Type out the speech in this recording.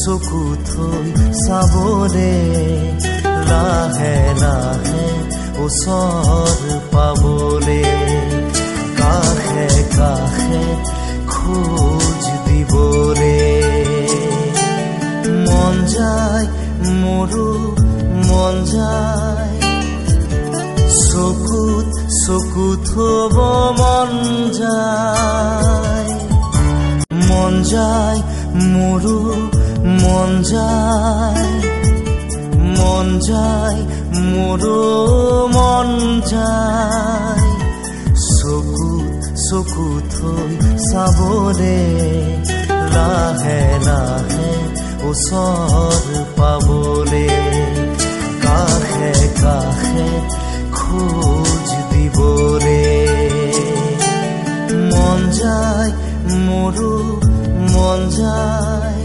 চকু থৈ চাবলে লাহে লাহে ওচৰ পাবলে কাষে কাষে খোজ দিবলে মন যায় মোৰো মন যায় চকুত চকু থব মন যায় মোৰো মন যায় মোৰো মন যায় চকু থৈ চাবলে লাহে লাহে ওচৰ পাবলে কাষে কাষে খোজ দিবলে মন যায় মোৰো মন যায়